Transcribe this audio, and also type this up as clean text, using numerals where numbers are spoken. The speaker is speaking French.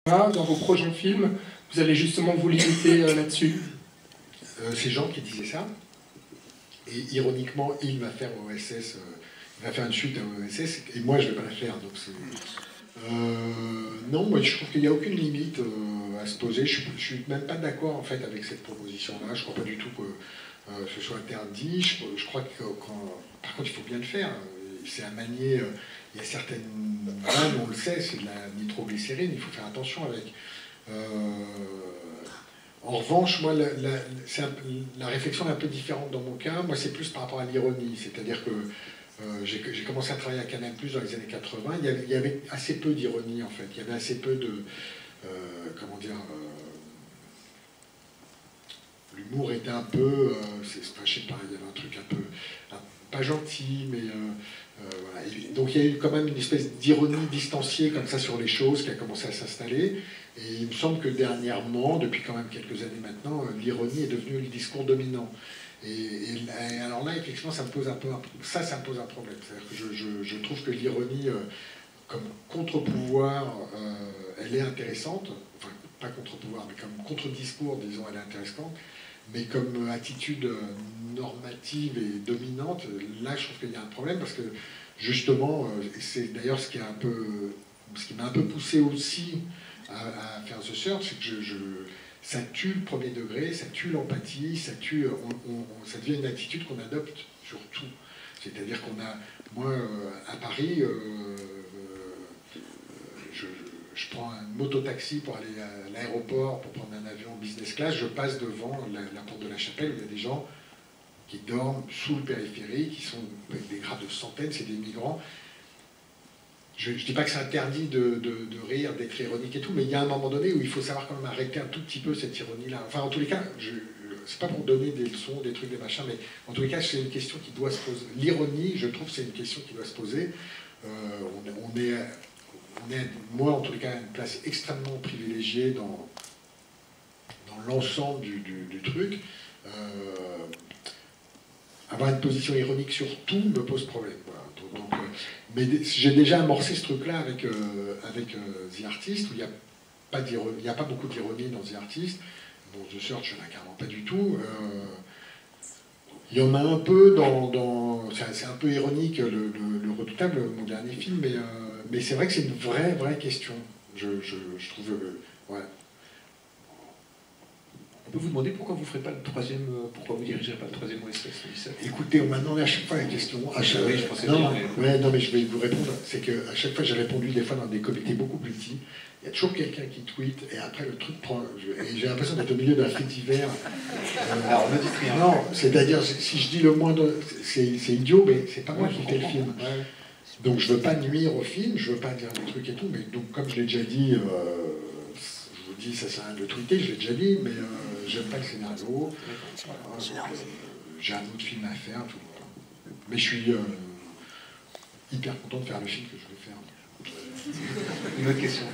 Dans vos prochains films, vous allez justement vous limiter là-dessus? C'est Jean qui disait ça. Et ironiquement, il va faire OSS, il va faire une suite à OSS, et moi je ne vais pas la faire. Donc non, moi je trouve qu'il n'y a aucune limite à se poser. Je ne suis même pas d'accord en fait avec cette proposition-là. Je ne crois pas du tout que ce soit interdit. Je crois que par contre il faut bien le faire. C'est à manier. Il y a certaines vannes, on le sait, c'est de la nitroglycérine, il faut faire attention avec. En revanche, moi, la réflexion est un peu différente dans mon cas. Moi, c'est plus par rapport à l'ironie. C'est-à-dire que j'ai commencé à travailler à Canal+ dans les années 80. Il y avait assez peu d'ironie, en fait. Il y avait assez peu de... comment dire... l'humour était un peu... enfin, je sais pas, il y avait un truc un peu... pas gentil, mais... voilà. Donc il y a eu quand même une espèce d'ironie distanciée comme ça sur les choses qui a commencé à s'installer. Et il me semble que dernièrement, depuis quand même quelques années maintenant, l'ironie est devenue le discours dominant. Et alors là, effectivement, ça me pose un peu ça me pose un problème. C'est-à-dire que je trouve que l'ironie, comme contre-pouvoir, elle est intéressante. Enfin, pas contre-pouvoir, mais comme contre-discours, disons, elle est intéressante. Mais comme attitude normative et dominante, là, je trouve qu'il y a un problème parce que, justement, c'est d'ailleurs ce qui m'a un peu poussé aussi à faire The Search, c'est que ça tue le premier degré, ça tue l'empathie, ça devient une attitude qu'on adopte sur tout. C'est-à-dire qu'on a, moi, à Paris, je prends un mototaxi pour aller à l'aéroport, pour prendre un avion business class, je passe devant la porte de la Chapelle où il y a des gens qui dorment sous le périphérique, qui sont avec des grades de centaines, c'est des migrants. Je ne dis pas que c'est interdit de rire, d'être ironique et tout, mais il y a un moment donné où il faut savoir quand même arrêter un tout petit peu cette ironie-là. Enfin, en tous les cas, c'est pas pour donner des leçons, des trucs, des machins, mais en tous les cas, c'est une question qui doit se poser. L'ironie, je trouve, c'est une question qui doit se poser. On est, moi, en tous les cas, à une place extrêmement privilégiée dans l'ensemble du truc. Avoir une position ironique sur tout me pose problème. Voilà. Donc, mais j'ai déjà amorcé ce truc-là avec The Artist, où il n'y a pas beaucoup d'ironie dans The Artist. Bon, The Search, il n'y en a carrément pas du tout. Il y en a un peu c'est un peu ironique, le Redoutable, mon dernier film, mais c'est vrai que c'est une vraie question. Je trouve... ouais. On peut vous demander pourquoi vous ne ferez pas le troisième, pourquoi vous ne dirigerez pas le troisième OSS? Écoutez, on m'a demandé à chaque fois la question. Oui, je pensais non, bien. Mais... Ouais, non, mais je vais vous répondre. C'est qu'à chaque fois, j'ai répondu des fois dans des comités beaucoup plus petits. Il y a toujours quelqu'un qui tweet et après le truc prend. Et j'ai l'impression d'être au milieu d'un fait divers. Alors, ne dites rien. Non, c'est-à-dire, si je dis le moindre. C'est idiot, mais c'est pas moi qui fais le film. Ouais. Donc je veux pas nuire au film, je veux pas dire des trucs et tout, mais donc comme je l'ai déjà dit. Je vous dis, ça sert à rien de tweeter, je l'ai déjà dit, mais j'aime pas le scénario. J'ai un autre film à faire, tout. Mais je suis hyper content de faire le film que je vais faire. Une autre question.